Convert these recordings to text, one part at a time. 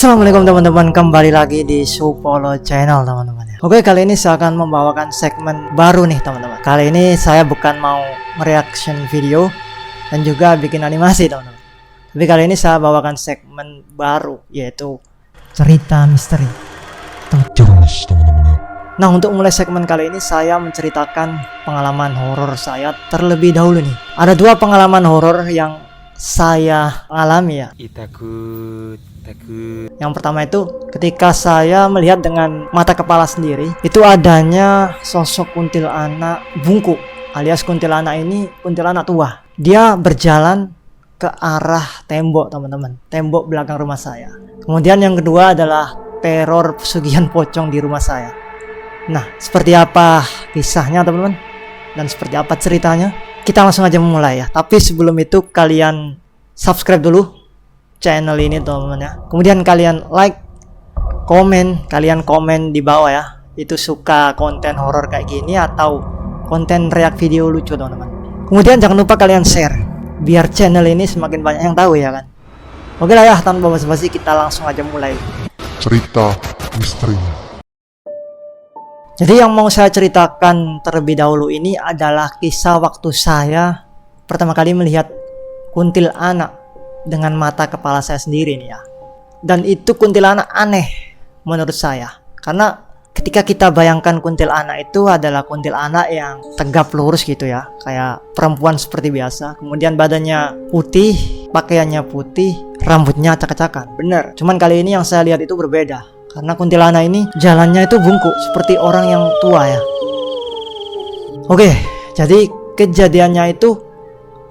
Assalamualaikum teman-teman, kembali lagi di Supolo Channel teman-teman ya. Oke, kali ini saya akan membawakan segmen baru nih teman-teman. Kali ini saya bukan mau mereaction video dan juga bikin animasi teman-teman. Tapi kali ini saya bawakan segmen baru, yaitu cerita misteri teman-teman. Nah, untuk mulai segmen kali ini saya menceritakan pengalaman horor saya terlebih dahulu nih. Ada dua pengalaman horor yang saya alami ya. Takut. Yang pertama itu ketika saya melihat dengan mata kepala sendiri, itu adanya sosok kuntilanak bungkuk, alias kuntilanak ini kuntilanak tua. Dia berjalan ke arah tembok teman-teman, tembok belakang rumah saya. Kemudian yang kedua adalah teror pesugihan pocong di rumah saya. Nah, seperti apa kisahnya teman-teman? Dan seperti apa ceritanya? Kita langsung aja memulai ya. Tapi sebelum itu kalian subscribe dulu channel ini teman-teman ya. Kemudian kalian like, kalian komen di bawah ya. Itu suka konten horor kayak gini atau konten react video lucu teman-teman. Kemudian jangan lupa kalian share biar channel ini semakin banyak yang tahu ya kan. Oke lah ya, tanpa basa-basi kita langsung aja mulai cerita misteri. Jadi yang mau saya ceritakan terlebih dahulu ini adalah kisah waktu saya pertama kali melihat kuntilanak dengan mata kepala saya sendiri nih ya. Dan itu kuntilanak aneh menurut saya. Karena ketika kita bayangkan kuntilanak itu adalah kuntilanak yang tegap lurus gitu ya, kayak perempuan seperti biasa. Kemudian badannya putih, pakaiannya putih, rambutnya acak-acakan. Bener. Cuman kali ini yang saya lihat itu berbeda. Karena kuntilanak ini jalannya itu bungkuk seperti orang yang tua ya. Oke, jadi kejadiannya itu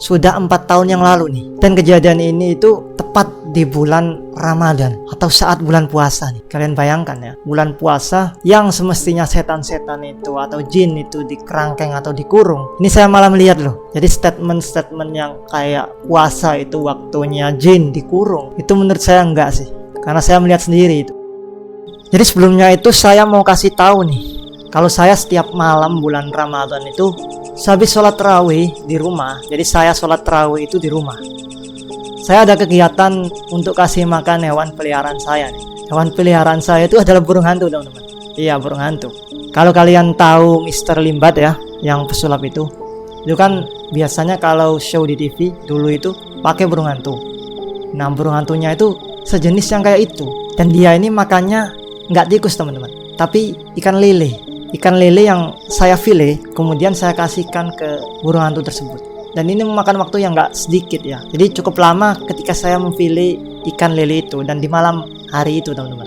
sudah 4 tahun yang lalu nih. Dan kejadian ini itu tepat di bulan Ramadan atau saat bulan puasa nih. Kalian bayangkan ya, bulan puasa yang semestinya setan-setan itu atau jin itu dikerangkeng atau dikurung. Ini saya malah melihat loh. Jadi statement-statement yang kayak puasa itu waktunya jin dikurung, itu menurut saya enggak sih. Karena saya melihat sendiri itu. Jadi sebelumnya itu saya mau kasih tahu nih, kalau saya setiap malam bulan Ramadan itu habis sholat tarawih di rumah. Jadi saya sholat tarawih itu di rumah. Saya ada kegiatan untuk kasih makan hewan peliharaan saya nih. Hewan peliharaan saya itu adalah burung hantu teman-teman. Iya, burung hantu. Kalau kalian tahu Mr. Limbat ya, yang pesulap itu kan biasanya kalau show di TV dulu itu pakai burung hantu. Nah, burung hantunya itu sejenis yang kayak itu. Dan dia ini makannya nggak tikus teman-teman, tapi ikan lele. Ikan lele yang saya file, kemudian saya kasihkan ke burung hantu tersebut. Dan ini memakan waktu yang nggak sedikit ya. Jadi cukup lama ketika saya memfile ikan lele itu dan di malam hari itu teman-teman.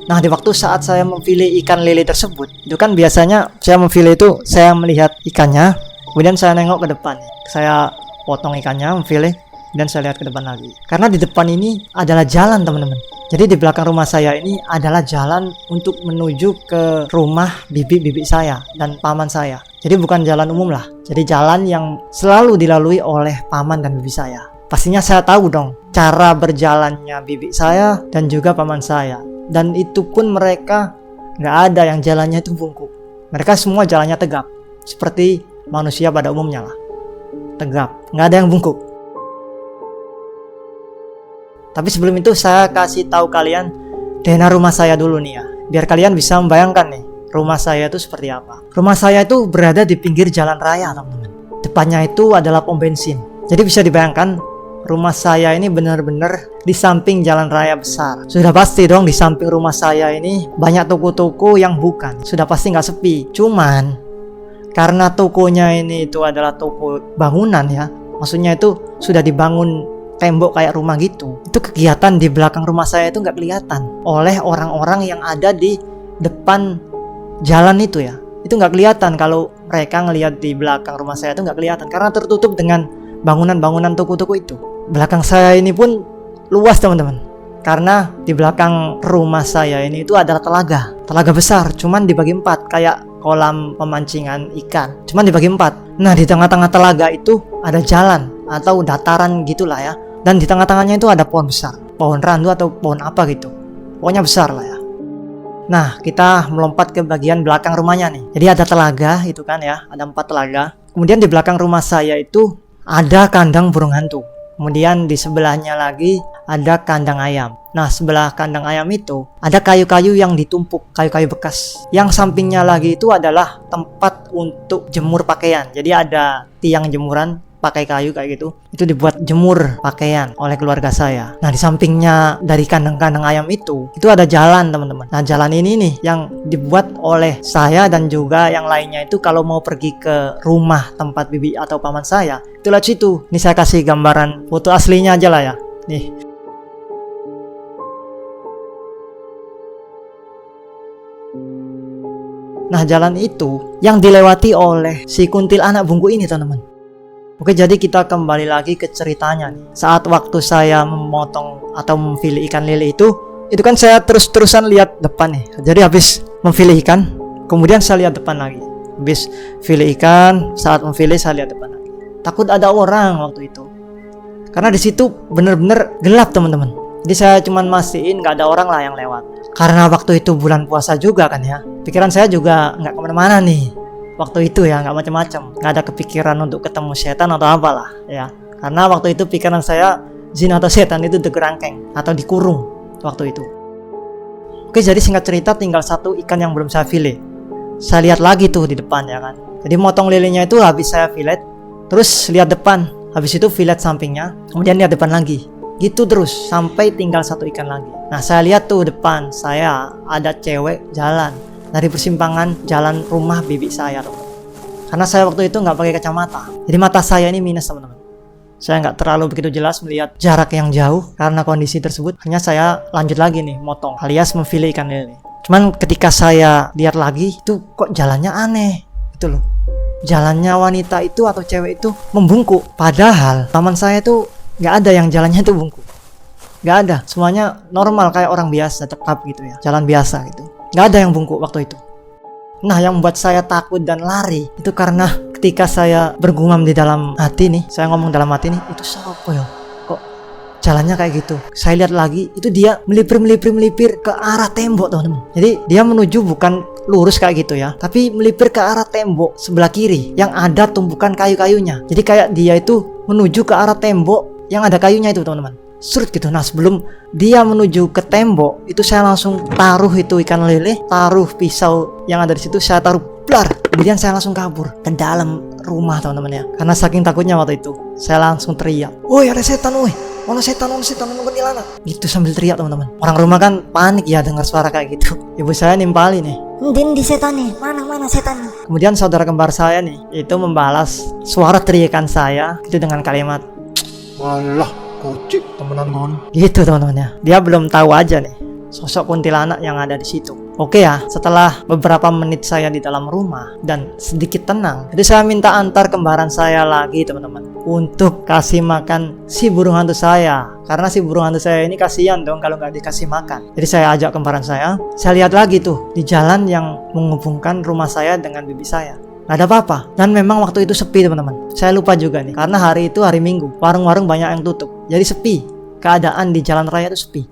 Nah, di waktu saat saya memfile ikan lele tersebut, itu kan biasanya saya memfile itu saya melihat ikannya, kemudian saya nengok ke depan. Saya potong ikannya, memfile, dan saya lihat ke depan lagi. Karena di depan ini adalah jalan teman-teman. Jadi di belakang rumah saya ini adalah jalan untuk menuju ke rumah bibi-bibi saya dan paman saya. Jadi bukan jalan umum lah. Jadi jalan yang selalu dilalui oleh paman dan bibi saya. Pastinya saya tahu dong cara berjalannya bibi saya dan juga paman saya. Dan itu pun mereka nggak ada yang jalannya itu bungkuk. Mereka semua jalannya tegap. Seperti manusia pada umumnya lah. Tegap, nggak ada yang bungkuk. Tapi sebelum itu saya kasih tahu kalian denah rumah saya dulu nih ya. Biar kalian bisa membayangkan nih rumah saya itu seperti apa. Rumah saya itu berada di pinggir jalan raya teman-teman. Depannya itu adalah pom bensin. Jadi bisa dibayangkan rumah saya ini benar-benar di samping jalan raya besar. Sudah pasti dong di samping rumah saya ini banyak toko-toko yang bukan. Sudah pasti nggak sepi. Cuman karena tokonya ini itu adalah toko bangunan ya. Maksudnya itu sudah dibangun tembok kayak rumah gitu. Itu kegiatan di belakang rumah saya itu nggak kelihatan oleh orang-orang yang ada di depan jalan itu ya. Itu nggak kelihatan kalau mereka ngelihat di belakang rumah saya itu nggak kelihatan karena tertutup dengan bangunan-bangunan toko-toko itu. Belakang saya ini pun luas teman-teman. Karena di belakang rumah saya ini itu adalah telaga besar, cuman dibagi 4 kayak kolam pemancingan ikan, cuman dibagi 4. Nah, di tengah-tengah telaga itu ada jalan atau dataran gitulah ya. Dan di tengah-tengahnya itu ada pohon besar, pohon randu atau pohon apa gitu. Pokoknya besar lah ya. Nah, kita melompat ke bagian belakang rumahnya nih. Jadi ada telaga itu kan ya, ada 4 telaga. Kemudian di belakang rumah saya itu ada kandang burung hantu. Kemudian di sebelahnya lagi ada kandang ayam. Nah, sebelah kandang ayam itu ada kayu-kayu yang ditumpuk, kayu-kayu bekas. Yang sampingnya lagi itu adalah tempat untuk jemur pakaian. Jadi ada tiang jemuran pakai kayu kayak gitu. Itu dibuat jemur pakaian oleh keluarga saya. Nah, di sampingnya dari kandang-kandang ayam itu ada jalan, teman-teman. Nah, jalan ini nih yang dibuat oleh saya dan juga yang lainnya itu kalau mau pergi ke rumah tempat bibi atau paman saya. Itu lewat situ. Ini saya kasih gambaran foto aslinya aja lah ya. Nih. Nah, jalan itu yang dilewati oleh si kuntilanak bungku ini, teman-teman. Oke, jadi kita kembali lagi ke ceritanya nih. Saat waktu saya memotong atau memfillet ikan lele itu kan saya terus-terusan lihat depan nih. Jadi habis memfillet ikan, kemudian saya lihat depan lagi. Habis fillet ikan, saat memfillet saya lihat depan lagi. Takut ada orang waktu itu. Karena di situ bener-bener gelap, teman-teman. Jadi saya cuman mastiin nggak ada orang lah yang lewat. Karena waktu itu bulan puasa juga kan ya. Pikiran saya juga nggak kemana-mana nih. Waktu itu ya nggak macam-macam, nggak ada kepikiran untuk ketemu setan atau apalah ya. Karena waktu itu pikiran saya jin atau setan itu dikerangkeng atau dikurung waktu itu. Oke, jadi singkat cerita tinggal satu ikan yang belum saya fillet. Saya lihat lagi tuh di depan ya kan. Jadi motong lelenya itu habis saya fillet, terus lihat depan, habis itu fillet sampingnya, kemudian lihat depan lagi. Gitu terus sampai tinggal satu ikan lagi. Nah, saya lihat tuh depan saya ada cewek jalan dari persimpangan jalan rumah bibi saya, teman. Karena saya waktu itu nggak pakai kacamata, jadi mata saya ini minus, teman-teman. Saya nggak terlalu begitu jelas melihat jarak yang jauh karena kondisi tersebut. Hanya saya lanjut lagi nih motong alias memfillet ikan lele. Cuman ketika saya lihat lagi itu kok jalannya aneh gitu loh. Jalannya wanita itu atau cewek itu membungkuk. Padahal paman saya itu nggak ada yang jalannya itu bungkuk. Nggak ada, semuanya normal kayak orang biasa, tetap gitu ya, jalan biasa gitu. Nggak ada yang bungkuk waktu itu. Nah, yang membuat saya takut dan lari itu karena ketika saya bergumam di dalam hati nih, saya ngomong dalam hati nih, itu siapa ya? Kok jalannya kayak gitu? Saya lihat lagi, itu dia melipir ke arah tembok, teman-teman. Jadi dia menuju bukan lurus kayak gitu ya, tapi melipir ke arah tembok sebelah kiri yang ada tumpukan kayu-kayunya. Jadi kayak dia itu menuju ke arah tembok yang ada kayunya itu, teman-teman. Surut gitu. Nah, sebelum dia menuju ke tembok itu saya langsung taruh itu ikan lele, taruh pisau yang ada di situ, saya taruh blar. Kemudian saya langsung kabur ke dalam rumah, teman-teman ya. Karena saking takutnya waktu itu, saya langsung teriak, "Woi, ada setan, woi. Mana setan, kuntilanak." Gitu sambil teriak, teman-teman. Orang rumah kan panik ya dengar suara kayak gitu. Ibu saya nimpali nih, "Ndin di setan nih, mana setan?" Kemudian saudara kembar saya nih itu membalas suara teriakan saya itu dengan kalimat, Walah, kocik temenan gon. gitu, teman-teman ya. Dia belum tahu aja nih sosok kuntilanak yang ada di situ. Oke ya, setelah beberapa menit saya di dalam rumah dan sedikit tenang, jadi saya minta antar kembaran saya lagi, teman-teman, untuk kasih makan si burung hantu saya. Karena si burung hantu saya ini kasihan dong kalau nggak dikasih makan. Jadi saya ajak kembaran saya lihat lagi tuh di jalan yang menghubungkan rumah saya dengan bibi saya. Gak ada apa-apa. Dan memang waktu itu sepi, teman-teman. Saya lupa juga nih, karena hari itu hari Minggu, warung-warung banyak yang tutup, jadi sepi. Keadaan di jalan raya itu sepi.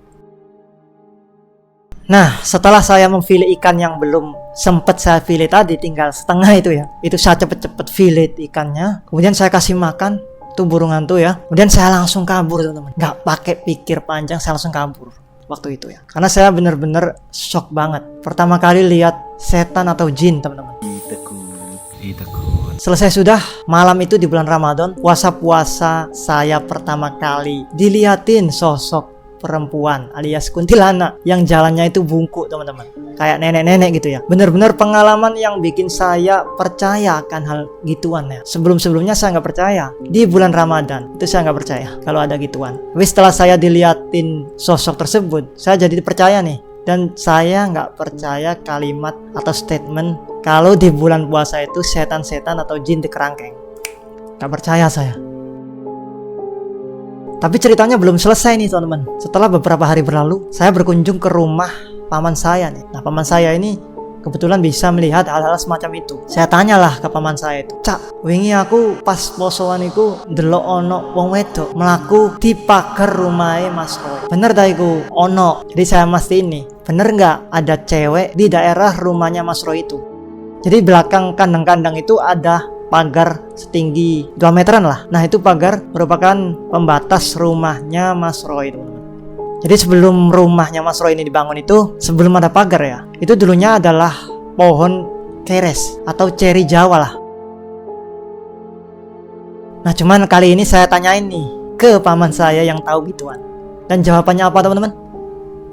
Nah, setelah saya memfillet ikan yang belum sempat saya fillet tadi, tinggal setengah itu ya, itu saya cepet-cepet fillet ikannya, kemudian saya kasih makan tuh burung hantu ya, kemudian saya langsung kabur, teman-teman. Gak pakai pikir panjang, saya langsung kabur waktu itu ya. Karena saya bener-bener shock banget. Pertama kali lihat setan atau jin, teman-teman. Selesai sudah malam itu di bulan Ramadan, puasa-puasa saya pertama kali dilihatin sosok perempuan alias kuntilanak yang jalannya itu bungkuk, teman-teman, kayak nenek-nenek gitu ya. Bener-bener pengalaman yang bikin saya percaya akan hal gituan ya. Sebelum-sebelumnya saya nggak percaya. Di bulan Ramadan itu saya nggak percaya kalau ada gituan. Tapi setelah saya dilihatin sosok tersebut, saya jadi percaya nih. Dan saya nggak percaya kalimat atau statement kalau di bulan puasa itu setan-setan atau jin dikerangkeng. Nggak percaya saya. Tapi ceritanya belum selesai nih, teman-teman. Setelah beberapa hari berlalu, saya berkunjung ke rumah paman saya nih. Nah, paman saya ini kebetulan bisa melihat hal-hal semacam itu. Saya tanyalah ke paman saya itu, "Cak, wingi aku pas posoan iku ndelok ono wong wedok mlaku di pagar rumahe Mas Roy. Bener ta iku? Ono." Jadi saya mastiin nih, bener nggak ada cewek di daerah rumahnya Mas Roy itu. Jadi belakang kandang-kandang itu ada pagar setinggi 2 meteran lah. Nah itu pagar merupakan pembatas rumahnya Mas Roy, teman-teman. Jadi sebelum rumahnya Mas Roy ini dibangun itu, sebelum ada pagar ya, itu dulunya adalah pohon keres atau ceri Jawa lah. Nah cuman kali ini saya tanyain nih ke paman saya yang tahu gituan. Dan jawabannya apa, teman-teman?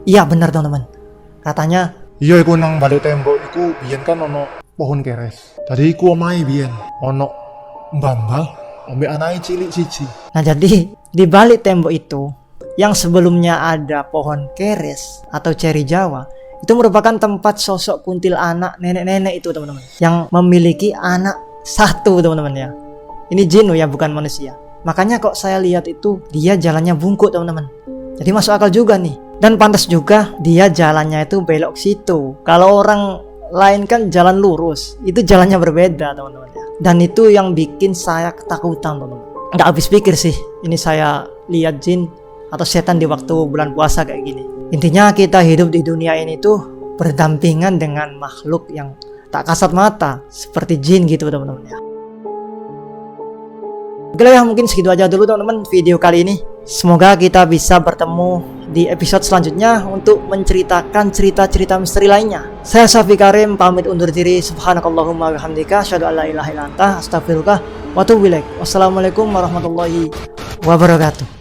Iya benar, teman-teman. Katanya, Iya, iku nang balik tembok iku biyen kan ono pohon keres. Jadi iku omahe biyen ono mbah-mbah ambek anake cilik siji. nah jadi di balik tembok itu yang sebelumnya ada pohon keres atau ceri Jawa, itu merupakan tempat sosok kuntilanak nenek-nenek itu, teman-teman, yang memiliki anak satu, teman-teman ya. Ini jin ya, bukan manusia. Makanya kok saya lihat itu dia jalannya bungkuk, teman-teman. Jadi masuk akal juga nih. Dan pantas juga dia jalannya itu belok situ. Kalau orang lain kan jalan lurus, itu jalannya berbeda, teman-teman ya. Dan itu yang bikin saya ketakutan, teman-teman. Nggak habis pikir sih ini saya lihat jin atau setan di waktu bulan puasa kayak gini. Intinya kita hidup di dunia ini tuh berdampingan dengan makhluk yang tak kasat mata seperti jin gitu, teman-teman ya. Oke lah ya, mungkin segitu aja dulu, teman-teman, video kali ini. Semoga kita bisa bertemu di episode selanjutnya untuk menceritakan cerita-cerita misteri lainnya. Saya Syafi Karim pamit undur diri. Subhanakallahumma wabihamdika asyhadu an la ilaha illa anta astaghfiruka wa atubu ilaik. Wassalamualaikum warahmatullahi wabarakatuh.